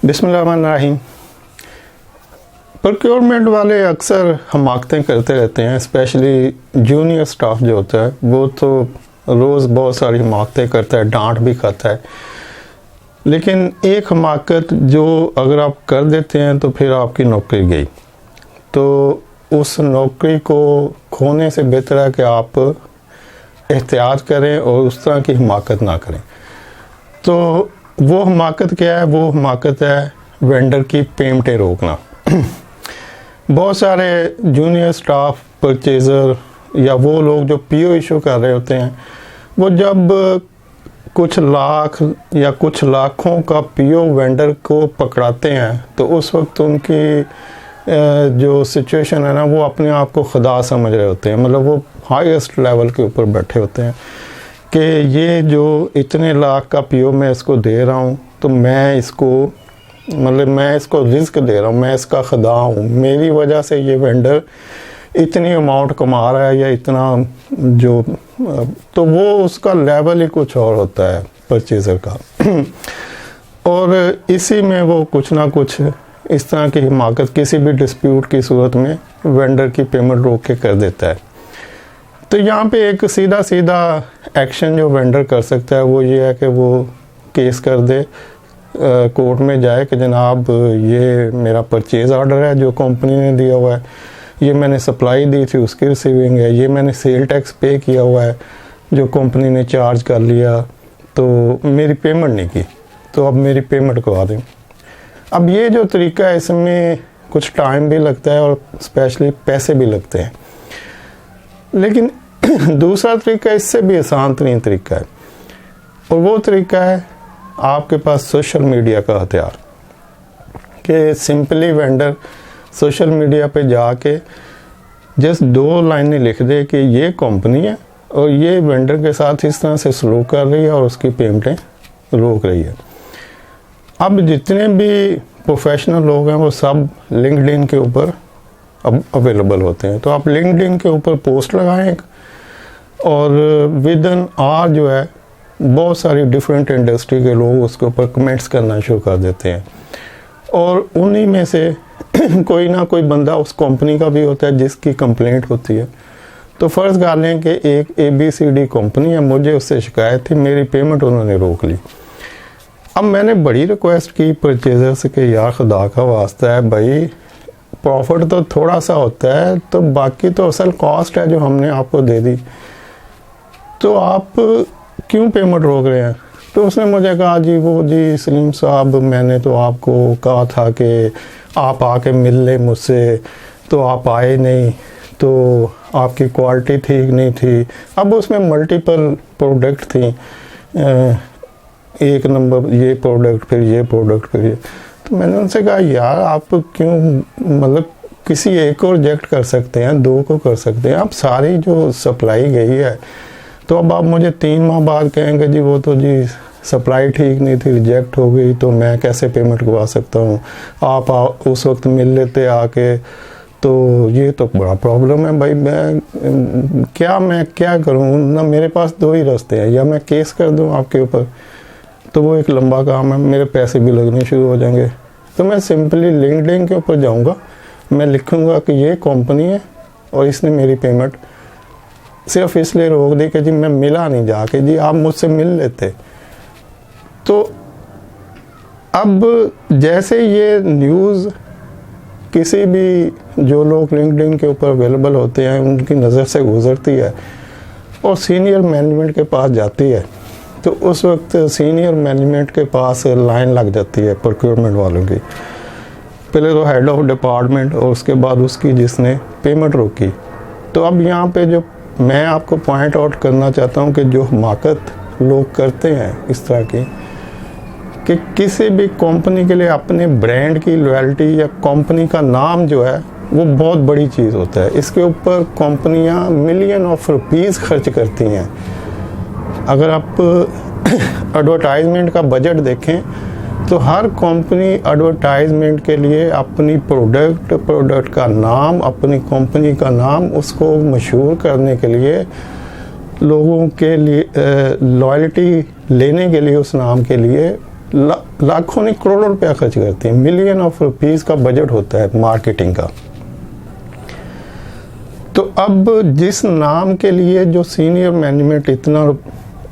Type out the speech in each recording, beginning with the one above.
बिस्मिल्लाहिर्रहमानिर्रहीम। प्रोक्योरमेंट वाले अक्सर हमाकतें करते रहते हैं, स्पेशली जूनियर स्टाफ जो होता है वो तो रोज़ बहुत सारी हमाकतें करता है, डांट भी खाता है। लेकिन एक हमाकत जो अगर आप कर देते हैं तो फिर आपकी नौकरी गई, तो उस नौकरी को खोने से बेहतर है कि आप एहतियात करें और उस तरह की हमाकत ना करें। तो वो हमाकत क्या है? वो हमाकत है वेंडर की पेमेंटें रोकना। बहुत सारे जूनियर स्टाफ, परचेज़र या वो लोग जो पीओ इशू कर रहे होते हैं, वो जब कुछ लाख या कुछ लाखों का पीओ वेंडर को पकड़ाते हैं तो उस वक्त उनकी जो सिचुएशन है ना, वो अपने आप को खुदा समझ रहे होते हैं। मतलब वो हाईएस्ट लेवल के ऊपर बैठे होते हैं कि ये जो इतने लाख का पीओ मैं इसको दे रहा हूँ, तो मैं इसको मैं इसको रिस्क दे रहा हूँ, मैं इसका खुदा हूँ, मेरी वजह से ये वेंडर इतनी अमाउंट कमा रहा है या इतना जो, तो वो उसका लेवल ही कुछ और होता है परचेज़र का। और इसी में वो कुछ ना कुछ इस तरह की हिमाकत किसी भी डिस्प्यूट की सूरत में वेंडर की पेमेंट रोक के कर देता है। तो यहाँ पे एक सीधा एक्शन जो वेंडर कर सकता है वो ये है कि वो केस कर दे, कोर्ट में जाए कि जनाब ये मेरा परचेज़ ऑर्डर है जो कंपनी ने दिया हुआ है, ये मैंने सप्लाई दी थी उसकी रिसीविंग है, ये मैंने सेल टैक्स पे किया हुआ है जो कंपनी ने चार्ज कर लिया, तो मेरी पेमेंट नहीं की, तो अब मेरी पेमेंट करवा दें। अब ये जो तरीका है इसमें कुछ टाइम भी लगता है और स्पेशली पैसे भी लगते हैं, लेकिन दूसरा तरीका इससे भी आसान तरीन तरीका है, और वो तरीका है आपके पास सोशल मीडिया का हथियार। कि सिंपली वेंडर सोशल मीडिया पे जाके जस्ट 2 लाइनें लिख दे कि ये कंपनी है और ये वेंडर के साथ इस तरह से सलूक कर रही है और उसकी पेमेंटें रोक रही है। अब जितने भी प्रोफेशनल लोग हैं वो सब लिंक्डइन के ऊपर अब अवेलेबल होते हैं, तो आप लिंक्डइन के ऊपर पोस्ट लगाएं और विद एन आवर जो है बहुत सारी डिफरेंट इंडस्ट्री के लोग उसके ऊपर कमेंट्स करना शुरू कर देते हैं, और उन्हीं में से कोई ना कोई बंदा उस कंपनी का भी होता है जिसकी कंप्लेंट होती है। तो फ़र्ज़ कर लें कि एक ABCD कंपनी है, मुझे उससे शिकायत थी, मेरी पेमेंट उन्होंने रोक ली। अब मैंने बड़ी रिक्वेस्ट की परचेज़र से कि यार खुदा का वास्ता है भाई, प्रॉफिट तो थोड़ा सा होता है, तो बाकी तो असल कॉस्ट है जो हमने आपको दे दी, तो आप क्यों पेमेंट रोक रहे हैं? तो उसने मुझे कहा जी सलीम साहब, मैंने तो आपको कहा था कि आप आके मिल ले मुझसे, तो आप आए नहीं, तो आपकी क्वालिटी ठीक नहीं थी। अब उसमें मल्टीपल प्रोडक्ट थी, एक नंबर ये प्रोडक्ट, फिर ये प्रोडक्ट, फिर ये। तो मैंने उनसे कहा यार आप क्यों, किसी एक को रिजेक्ट कर सकते हैं, 2 को कर सकते हैं, आप सारी जो सप्लाई गई है, तो अब आप मुझे 3 माह बाद कहेंगे जी वो तो जी सप्लाई ठीक नहीं थी, रिजेक्ट हो गई, तो मैं कैसे पेमेंट करवा सकता हूँ, आप उस वक्त मिल लेते आके, तो ये तो बड़ा प्रॉब्लम है भाई। मैं क्या करूँ ना, मेरे पास 2 ही रास्ते हैं, या मैं केस कर दूँ आपके ऊपर, तो वो एक लंबा काम है, मेरे पैसे भी लगने शुरू हो जाएंगे। तो मैं सिंपली लिंक्डइन के ऊपर जाऊंगा, मैं लिखूंगा कि ये कंपनी है और इसने मेरी पेमेंट सिर्फ इसलिए रोक दी कि जी मैं मिला नहीं जाके, जी आप मुझसे मिल लेते। तो अब जैसे ये न्यूज़ किसी भी जो लोग लिंक्डइन के ऊपर अवेलेबल होते हैं उनकी नज़र से गुजरती है और सीनियर मैनेजमेंट के पास जाती है, तो उस वक्त सीनियर मैनेजमेंट के पास लाइन लग जाती है प्रोक्योरमेंट वालों की। पहले तो हेड ऑफ डिपार्टमेंट और उसके बाद उसकी जिसने पेमेंट रोकी। तो अब यहाँ पे जो मैं आपको पॉइंट आउट करना चाहता हूँ कि जो हमाकत लोग करते हैं इस तरह की, कि किसी भी कंपनी के लिए अपने ब्रांड की लॉयल्टी या कंपनी का नाम जो है वो बहुत बड़ी चीज़ होता है। इसके ऊपर कंपनियाँ मिलियन ऑफ रुपीज़ खर्च करती हैं। अगर आप एडवर्टाइजमेंट का बजट देखें तो हर कंपनी एडवर्टाइजमेंट के लिए अपनी प्रोडक्ट का नाम, अपनी कंपनी का नाम, उसको मशहूर करने के लिए, लोगों के लिए लॉयल्टी लेने के लिए उस नाम के लिए लाखों नहीं करोड़ों रुपया खर्च करती हैं, मिलियन ऑफ रुपीस का बजट होता है मार्केटिंग का। तो अब जिस नाम के लिए जो सीनियर मैनेजमेंट इतना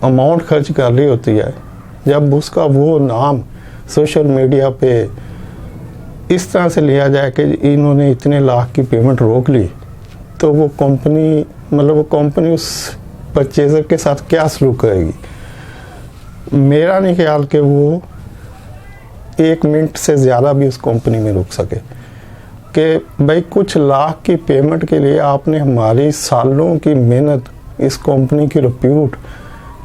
अमाउंट खर्च कर रही होती है, जब उसका वो नाम सोशल मीडिया पे इस तरह से लिया जाए कि इन्होंने इतने लाख की पेमेंट रोक ली, तो वो कंपनी मतलब वो कंपनी उस परचेज़र के साथ क्या सलूक करेगी। मेरा नहीं ख्याल कि वो 1 मिनट से ज़्यादा भी उस कंपनी में रुक सके कि भाई कुछ लाख की पेमेंट के लिए आपने हमारी सालों की मेहनत, इस कंपनी की रिप्यूट,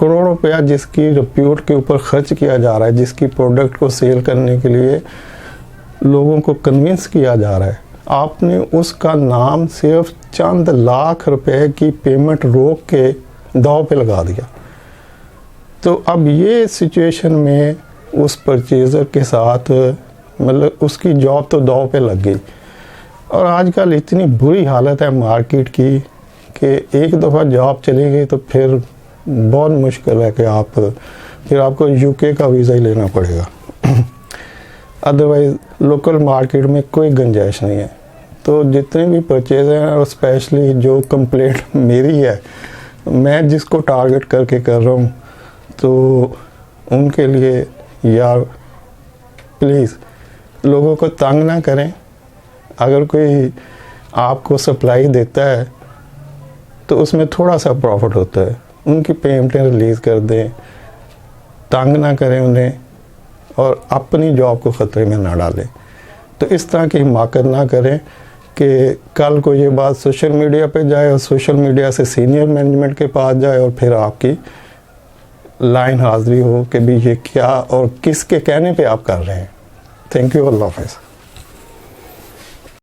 करोड़ों रुपया जिसकी रिप्यूट के ऊपर खर्च किया जा रहा है, जिसकी प्रोडक्ट को सेल करने के लिए लोगों को कन्विंस किया जा रहा है, आपने उसका नाम सिर्फ चंद लाख रुपए की पेमेंट रोक के दांव पे लगा दिया। तो अब ये सिचुएशन में उस परचेज़र के साथ मतलब उसकी जॉब तो दांव पे लग गई। और आजकल इतनी बुरी हालत है मार्केट की कि एक दफ़ा जॉब चली गई तो फिर बहुत मुश्किल है कि फिर आपको यूके का वीज़ा ही लेना पड़ेगा। अदरवाइज़ लोकल मार्केट में कोई गुंजाइश नहीं है। तो जितने भी परचेज हैं, और स्पेशली जो कंप्लेंट मेरी है, मैं जिसको टारगेट करके कर रहा हूँ, तो उनके लिए यार प्लीज़ लोगों को तंग ना करें। अगर कोई आपको सप्लाई देता है तो उसमें थोड़ा सा प्रॉफिट होता है, उनकी पेमेंटें रिलीज़ कर दें, तंग ना करें उन्हें और अपनी जॉब को ख़तरे में ना डालें। तो इस तरह की हिमाकत ना करें कि कल को ये बात सोशल मीडिया पे जाए और सोशल मीडिया से सीनियर मैनेजमेंट के पास जाए और फिर आपकी लाइन हाजिरी हो कि भी ये क्या और किसके कहने पे आप कर रहे हैं। थैंक यू, अल्लाह हाफ़िज़।